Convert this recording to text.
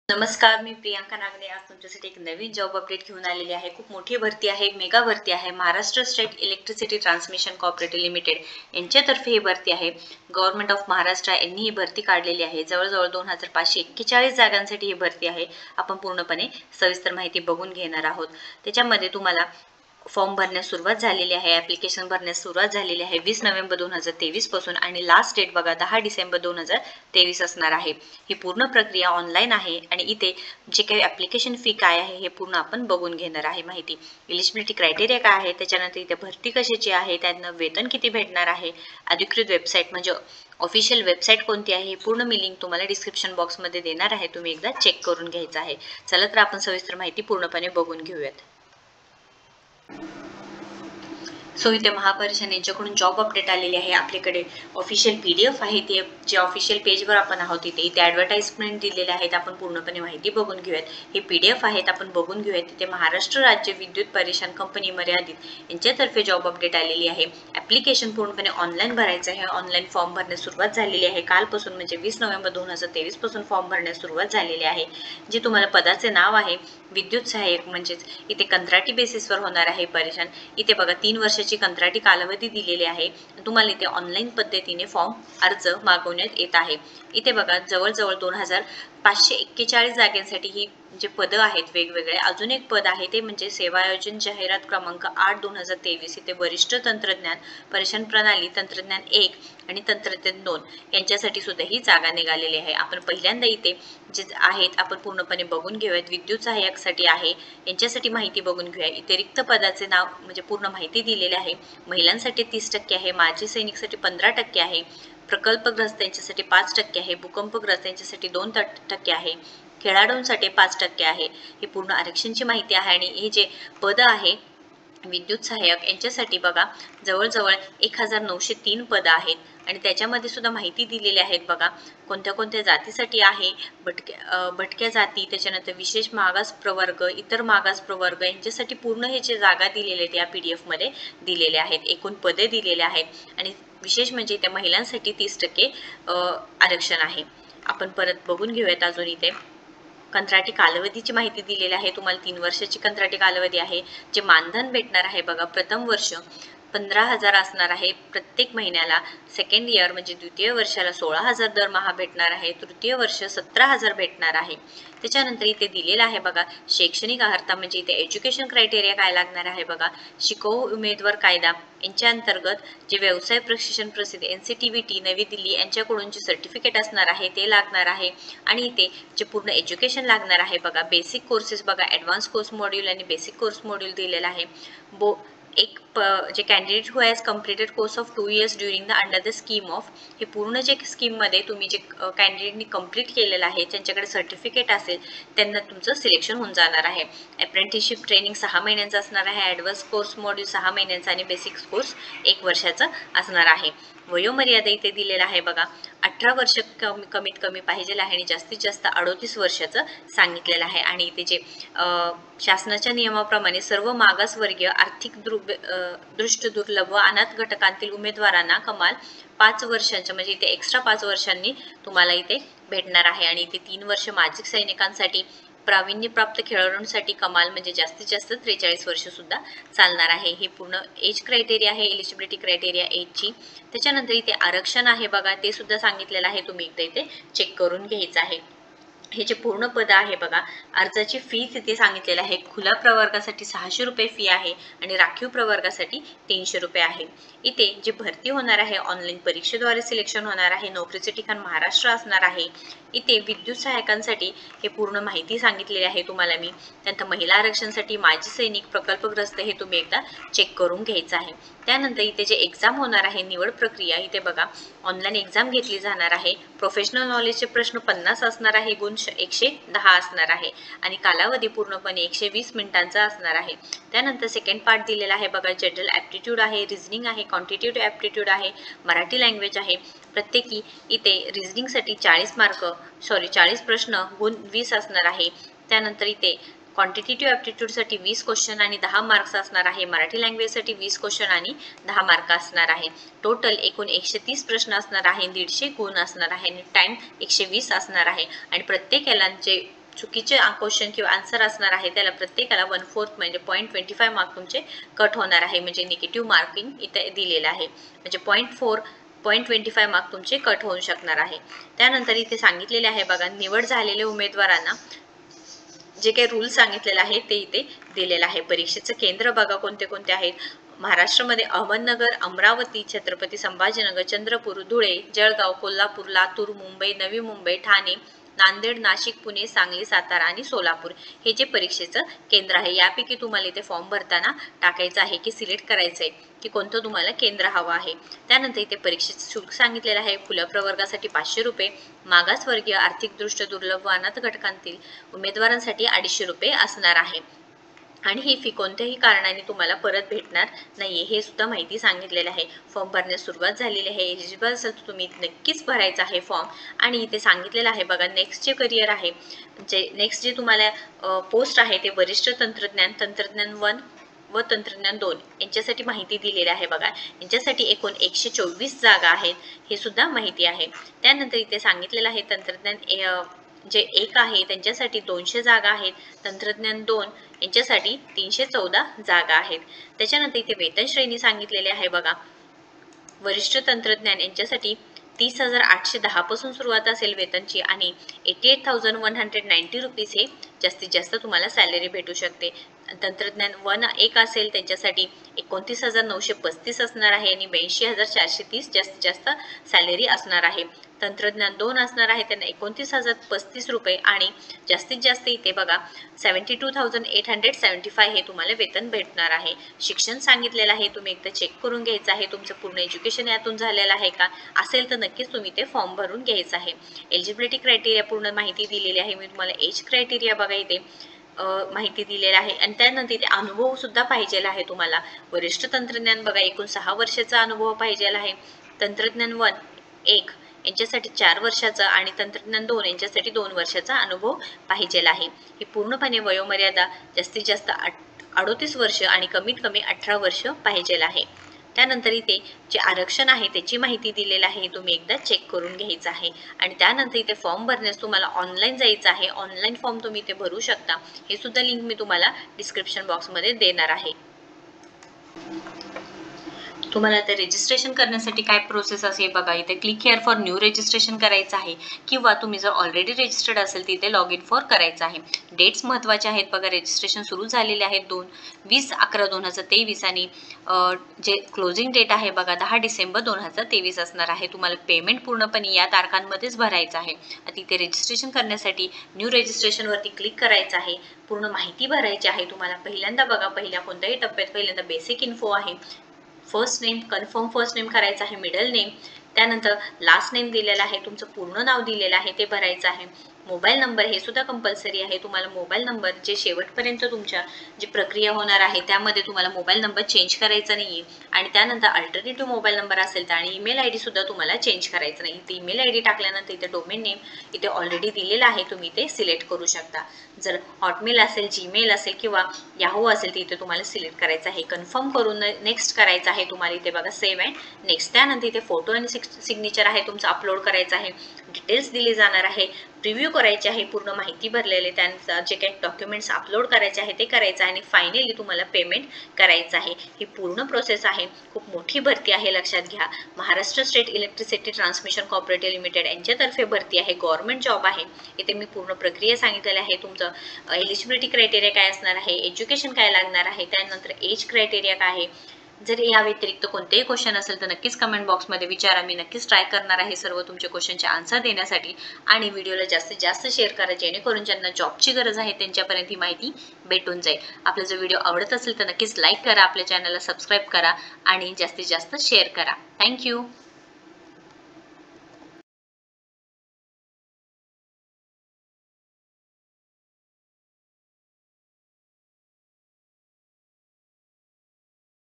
नमस्कार, मी प्रियांका नागणे आज तुमच्यासाठी एक नवीन जॉब अपडेट घेऊन आलेली आहे। खूप मोठी भरती आहे, मेगा भरती आहे। Maharashtra state electricity transmission co-operative limited यांच्यातर्फे ही भरती आहे। गव्हर्नमेंट ऑफ महाराष्ट्र यांनी ही भरती काढलेली आहे। जवळजवळ 2541 जागांसाठी ही भरती आहे। आपण पूर्णपणे सविस्तर माहिती बघून घेणार आहोत। त्याच्यामध्ये तुम्हाला फॉर्म भरण्यास सुरुवात झालेली आहे, ऍप्लिकेशन भरण्यास सुरुवात झालेली आहे 20 नोव्हेंबर 2023 पासून आणि लास्ट डेट बघा 10 डिसेंबर 2023 असणार आहे। ही पूर्ण प्रक्रिया ऑनलाईन आहे आणि इथे जे काही ऍप्लिकेशन फी काय आहे हे पूर्ण आपण बघून घेणार आहे माहिती। एलिजिबिलिटी क्रायटेरिया काय आहे, त्याच्यानंतर इथे भरती कशाची आहे, त्यांना वेतन किती भेटणार आहे, अधिकृत वेबसाईट म्हणजे ऑफिशियल वेबसाईट कोणती आहे, पूर्ण मी लिंक तुम्हाला डिस्क्रिप्शन बॉक्समध्ये देणार आहे, तुम्ही एकदा चेक करून घ्यायचं आहे। चला तर आपण सविस्तर माहिती पूर्णपणे बघून घेऊयात। सो इथे महापरिषद यांच्याकडून जॉब अपडेट आलेली आहे। आपल्याकडे ऑफिशियल PDF आहे, ते जे ऑफिशियल पेजवर आपण आहोत इथे ॲडव्हर्टाइजमेंट दिलेले आहेत, आपण पूर्णपणे माहिती बघून घेऊयात। हे PDF आहेत, आपण बघून घेऊयात। तिथे महाराष्ट्र राज्य विद्युत परिषद कंपनी मर्यादित यांच्यातर्फे जॉब अपडेट आलेली आहे। ॲप्लिकेशन पूर्णपणे ऑनलाईन भरायचं आहे। ऑनलाईन फॉर्म भरण्यास सुरुवात झालेली आहे कालपासून, म्हणजे 20 नोव्हेंबर 2023 पासून फॉर्म भरण्यास सुरुवात झालेली आहे। जे तुम्हाला पदाचे नाव आहे विद्युत सहाय्यक, म्हणजेच इथे कंत्राटी बेसिसवर होणार आहे परीक्षण। इथे बघा 3 वर्षाची कंत्राटी कालावधी दिलेली आहे। तुम्हाला इथे ऑनलाईन पद्धतीने फॉर्म अर्ज मागवण्यात येत आहे। इथे बघा जवळजवळ 2541 जागांसाठी ही जे पदं आहेत वेगवेगळे। अजून एक पद आहे ते म्हणजे सेवा आयोजन जाहिरात क्रमांक 8/2023 इथे वरिष्ठ तंत्रज्ञान परीक्षण प्रणाली तंत्रज्ञान 1 आणि तंत्रज्ञान 2 यांच्यासाठी सुद्धा ही जागा निघालेली आहे। आपण पहिल्यांदा इथे जे आहेत आपण पूर्णपणे बघून घेऊयात। विद्युत सहाय्यकसाठी आहे, यांच्यासाठी माहिती बघून घेऊया। इथे रिक्त पदाचे नाव म्हणजे पूर्ण माहिती दिलेली आहे। महिलांसाठी 30% आहे, माजी सैनिकसाठी 15% आहे, प्रकल्पग्रस्त यांच्यासाठी 5% आहे, भूकंपग्रस्त यांच्यासाठी 2% आहे, खेळाडूंसाठी 5% आहे। ही पूर्ण आरक्षणची माहिती आहे। आणि हे जे पद आहे विद्युत सहाय्यक यांच्यासाठी बघा जवळजवळ 1903 पदं आहेत आणि त्याच्यामध्ये सुद्धा माहिती दिलेली आहेत बघा कोणत्या कोणत्या जातीसाठी आहे, भटक्या जाती, त्याच्यानंतर विशेष मागास प्रवर्ग, इतर मागास प्रवर्ग यांच्यासाठी पूर्ण हे जे जागा दिलेले आहेत या PDF मध्ये दिलेले आहेत। एकूण पदे दिलेले आहेत आणि विशेष म्हणजे त्या महिलांसाठी 30% आरक्षण आहे। आपण परत बघून घेऊयात। अजून इथे कंत्राटी कालावधीची माहिती दिलेली आहे। तुम्हाला 3 वर्षाची कंत्राटी कालावधी आहे। जे मानधन भेटणार आहे बघा प्रथम वर्ष 15,000 असणार आहे प्रत्येक महिन्याला, सेकंड इयर म्हणजे द्वितीय वर्षाला 16,000 दरमहा भेटणार आहे, तृतीय वर्ष 17,000 भेटणार आहे। त्याच्यानंतर इथे दिलेलं आहे बघा शैक्षणिक अर्हता, म्हणजे इथे एज्युकेशन क्रायटेरिया काय लागणार आहे बघा। शिकवू उमेदवार कायदा यांच्या अंतर्गत जे व्यवसाय प्रशिक्षण प्रसिद्ध NCTVT नवी दिल्ली यांच्याकडून जे सर्टिफिकेट असणार आहे ते लागणार आहे। आणि इथे जे पूर्ण एज्युकेशन लागणार आहे बघा बेसिक कोर्सेस बघा ॲडव्हान्स कोर्स मॉड्यूल आणि बेसिक कोर्स मॉड्यूल दिलेला आहे। जे candidate who has completed course of 2 years during the under the scheme of, हे पूर्ण जे स्कीममध्ये तुम्ही जे कॅन्डिडेटनी कंप्लीट केलेलं आहे त्यांच्याकडे सर्टिफिकेट असेल त्यांना तुमचं सिलेक्शन होऊन जाणार आहे। अप्रेंटिसशिप ट्रेनिंग 6 महिन्यांचं असणार आहे, ॲडव्हान्स कोर्स मॉड्यूल 6 महिन्यांचा आणि बेसिक कोर्स 1 वर्षाचा असणार आहे। वयोमर्यादा इथे दिलेला आहे बघा 18 वर्ष कमीत कमी पाहिजे आहे आणि जास्तीत जास्त 38 वर्षाचं सांगितलेलं आहे। आणि इथे जे शासनाच्या नियमाप्रमाणे सर्व मागासवर्गीय आर्थिक दृष्ट दुर्लभ व अनाथ घटकांतील उमेदवारांना कमाल 5 वर्षांच्या म्हणजे इथे एक्स्ट्रा 5 वर्षांनी तुम्हाला इथे भेटणार आहे। आणि इथे 3 वर्ष माजी सैनिकांसाठी, प्रावीण्यप्राप्त खेळाडूंसाठी कमाल म्हणजे जास्तीत जास्त 43 वर्ष सुद्धा चालणार आहे। हे पूर्ण एज क्रायटेरिया आहे, एलिजिबिलिटी क्रायटेरिया एजची। त्याच्यानंतर इथे आरक्षण आहे बघा ते सुद्धा सांगितलेलं आहे, तुम्ही एकदा इथे चेक करून घ्यायचं आहे। हे जे पूर्ण पद आहे बघा अर्जाची फी तिथे सांगितलेली आहे। खुल्या प्रवर्गासाठी 600 रुपये फी आहे आणि राखीव प्रवर्गासाठी 300 रुपये आहे। इथे जे भरती होणार आहे ऑनलाईन परीक्षेद्वारे सिलेक्शन होणार आहे। नोकरीचे ठिकाण महाराष्ट्र असणार आहे। इथे विद्युत सहाय्यकांसाठी हे पूर्ण माहिती सांगितलेली आहे तुम्हाला मी। त्यानंतर महिला आरक्षणासाठी माजी सैनिक, प्रकल्पग्रस्त हे तुम्ही एकदा चेक करून घ्यायचं आहे। त्यानंतर इथे जे एक्झाम होणार आहे निवड प्रक्रिया, इथे बघा ऑनलाईन एक्झाम घेतली जाणार आहे। प्रोफेशनल नॉलेजचे प्रश्न 50 असणार आहे, गुण 110 असणार आहे आणि कालावधी पूर्णपणे 120 मिनिटांचा असणार आहे। त्यानंतर सेकंड पार्ट दिलेला आहे बघा जनरल ॲप्टिट्यूड आहे, रिझनिंग आहे, क्वांटिटेटिव्ह ॲप्टिट्यूड आहे, मराठी लँग्वेज आहे। प्रत्येकी इथे रिझनिंगसाठी 40 प्रश्न गुण 20 असणार आहे। त्यानंतर इथे क्वांटिटेटिव्ह ॲप्टिट्यूडसाठी 20 क्वेश्चन आणि 10 मार्क्स असणार आहे। मराठी लँग्वेजसाठी 20 क्वेश्चन आणि 10 मार्क असणार आहे। टोटल एकूण 130 प्रश्न असणार आहे, 150 गुण असणार आहे आणि टाइम 120 असणार आहे। आणि प्रत्येक यालांचे चुकीचे क्वेश्चन किंवा आन्सर असणार आहे त्याला प्रत्येकाला 1/4 म्हणजे 0.25 मार्क तुमचे कट होणार आहे, म्हणजे निगेटिव्ह मार्किंग इथे दिलेलं आहे, म्हणजे 0.25 मार्क तुमचे कट होऊ शकणार आहे. त्यानंतर इथे सांगितलेले आहे बघा, निवड झालेल्या उमेदवारांना जे काही रूल सांगितलेले आहे ते इथे दिलेलं आहे. परीक्षेचं केंद्र बघा कोणते कोणते आहेत. महाराष्ट्रामध्ये अहमदनगर, अमरावती, छत्रपती संभाजीनगर, चंद्रपूर, धुळे, जळगाव, कोल्हापूर, लातूर, मुंबई, नवी मुंबई, ठाणे, नांदेड, नाशिक, पुणे, सांगली, सातारा आणि सोलापूर हे जे परीक्षेचं केंद्र आहे. यापैकी तुम्हाला इथे फॉर्म भरताना टाकायचं आहे की सिलेक्ट करायचं आहे की कोणतं तुम्हाला केंद्र हवं आहे. त्यानंतर इथे परीक्षेचं शुल्क सांगितलेलं आहे. खुल्या प्रवर्गासाठी 500 रुपये, मागासवर्गीय, आर्थिकदृष्ट्या दुर्लभ व अनाथ घटकांतील उमेदवारांसाठी 250 रुपये असणार आहे आणि ही फी कोणत्याही कारणाने तुम्हाला परत भेटणार नाहीये, हे सुद्धा माहिती सांगितलेलं आहे. फॉर्म भरण्यास सुरुवात झालेली आहे. एलिजिबल असेल तर तुम्ही नक्कीच भरायचा आहे फॉर्म. आणि इथे सांगितलेलं आहे बघा, नेक्स्ट जे करिअर आहे, नेक्स्ट जे तुम्हाला पोस्ट आहे ते वरिष्ठ तंत्रज्ञान, तंत्रज्ञान 1 व तंत्रज्ञान 2 यांच्यासाठी माहिती दिलेली आहे बघा. यांच्यासाठी एकूण 124 जागा आहेत, हे सुद्धा माहिती आहे. त्यानंतर इथे सांगितलेलं आहे तंत्रज्ञान जे 1 आहे त्यांच्यासाठी 200 जागा आहेत, तंत्रज्ञान 2 यांच्यासाठी 314 जागा आहेत. त्याच्यानंतर इथे वेतन श्रेणी सांगितलेली आहे बघा. वरिष्ठ तंत्रज्ञान यांच्यासाठी 30,810 पासून सुरुवात असेल वेतनची आणि 88,190 रुपीज हे जास्तीत जास्त तुम्हाला सॅलरी भेटू शकते. तंत्रज्ञान 1 असेल त्यांच्यासाठी 29,935 असणार आहे आणि 82,430 जास्तीत जास्त सॅलरी असणार आहे. तंत्रज्ञान 2 असणार आहे त्यांना 29,035 रुपये आणि जास्तीत जास्त इथे बघा 72,875 हे तुम्हाला वेतन भेटणार आहे. शिक्षण सांगितलेलं आहे, तुम्ही एकदा चेक करून घ्यायचं आहे तुमचं पूर्ण एज्युकेशन यातून झालेलं आहे का, असेल तर नक्कीच तुम्ही ते फॉर्म भरून घ्यायचं आहे. एलिजिबिलिटी क्रायटेरिया पूर्ण माहिती दिलेली आहे. मी तुम्हाला एज क्रायटेरिया बघा इथे माहिती दिलेला आहे आणि त्यानंतर इथे अनुभव सुद्धा पाहिजे आहे तुम्हाला. वरिष्ठ तंत्रज्ञान बघा एकूण 6 वर्षाचा अनुभव पाहिजे आहे. तंत्रज्ञान 1 यांच्यासाठी 4 वर्षाचा आणि तंत्रज्ञान 2 यांच्यासाठी 2 वर्षाचा अनुभव पाहिजे आहे. ही पूर्णपणे वयोमर्यादा जास्तीत जास्त 38 वर्ष आणि कमीत कमी 18 वर्ष पाहिजे आहे. त्यानंतर इथे जे आरक्षण आहे त्याची माहिती दिलेली आहे, तुम्ही एकदा चेक करून घ्यायचं आहे. आणि त्यानंतर इथे फॉर्म भरण्यास तुम्हाला ऑनलाईन जायचं आहे. ऑनलाईन फॉर्म तुम्ही इथे भरू शकता. हे सुद्धा लिंक मी तुम्हाला डिस्क्रिप्शन बॉक्समध्ये देणार आहे. तुम्हाला ते रजिस्ट्रेशन करण्यासाठी काय प्रोसेस असेल बघा, इथे click here for new registration करायचं आहे किंवा तुम्ही जर ऑलरेडी रजिस्टर्ड असेल तर इथे लॉग इन फॉर करायचं आहे. डेट्स महत्त्वाचे आहेत बघा. रजिस्ट्रेशन सुरू झालेले आहेत 20/11/2023 आणि जे क्लोजिंग डेट आहे बघा 10 डिसेंबर 2023 असणार आहे. तुम्हाला पेमेंट पूर्णपणे या तारखांमध्येच भरायचं आहे. आता इथे रजिस्ट्रेशन करण्यासाठी न्यू रजिस्ट्रेशनवरती क्लिक करायचं आहे. पूर्ण माहिती भरायची आहे तुम्हाला. पहिल्यांदा बघा, पहिल्या कोणत्याही टप्प्यात पहिल्यांदा बेसिक इन्फो आहे. First name, confirm first name करायचं आहे, मिडल नेम, त्यानंतर लास्ट नेम दिलेला आहे, तुमचं पूर्ण नाव दिलेलं आहे ते भरायचं आहे. मोबाईल नंबर हे सुद्धा कंपल्सरी आहे. तुम्हाला मोबाईल नंबर जे शेवटपर्यंत तुमच्या जी प्रक्रिया होणार आहे त्यामध्ये तुम्हाला मोबाईल नंबर चेंज करायचा नाही आहे. आणि त्यानंतर अल्टरनेटिव्ह मोबाईल नंबर असेल तर आणि ईमेल आय डी सुद्धा तुम्हाला चेंज करायचं नाही. इथे ईमेल आय डी टाकल्यानंतर इथे डोमेन नेम इथे ऑलरेडी दिलेला आहे, तुम्ही ते सिलेक्ट करू शकता. जर हॉटमेल असेल, जीमेल असेल किंवा याहू असेल तर इथे तुम्हाला सिलेक्ट करायचं आहे. कन्फर्म करून नेक्स्ट करायचं आहे तुम्हाला. इथे बघा सेव्ह अँड नेक्स्ट. त्यानंतर इथे फोटो आणि सिग्नेचर आहे तुमचं अपलोड करायचं आहे. डिटेल्स दिले जाणार आहे. रिव्ह्यू करायचे आहे. पूर्ण माहिती भरलेले त्यांचं जे काही डॉक्युमेंट्स अपलोड करायचे आहे ते करायचं आहे आणि फायनली तुम्हाला पेमेंट करायचं आहे. ही पूर्ण प्रोसेस आहे. खूप मोठी भरती आहे, लक्षात घ्या. Maharashtra state electricity transmission co-operative limited यांच्यातर्फे भरती आहे. गव्हर्नमेंट जॉब आहे. इथे मी पूर्ण प्रक्रिया सांगितलेली आहे. तुमचं एलिजिबिलिटी क्रायटेरिया काय असणार आहे, एज्युकेशन काय लागणार आहे, त्यानंतर एज क्रायटेरिया काय आहे. जर या व्यतिरिक्त कोणतेही क्वेश्चन असेल तर नक्कीच कमेंट बॉक्समध्ये विचारा. मी नक्कीच ट्राय करणार आहे सर्व तुमचे क्वेश्चनचे आन्सर देण्यासाठी. आणि व्हिडिओला जास्तीत जास्त शेअर करा जेणेकरून ज्यांना जॉबची गरज आहे त्यांच्यापर्यंत ही माहिती भेटून जाईल. आपला जर व्हिडिओ आवडत असेल तर नक्कीच लाईक करा, आपल्या चॅनलला सबस्क्राईब करा आणि जास्तीत जास्त शेअर करा. थँक्यू.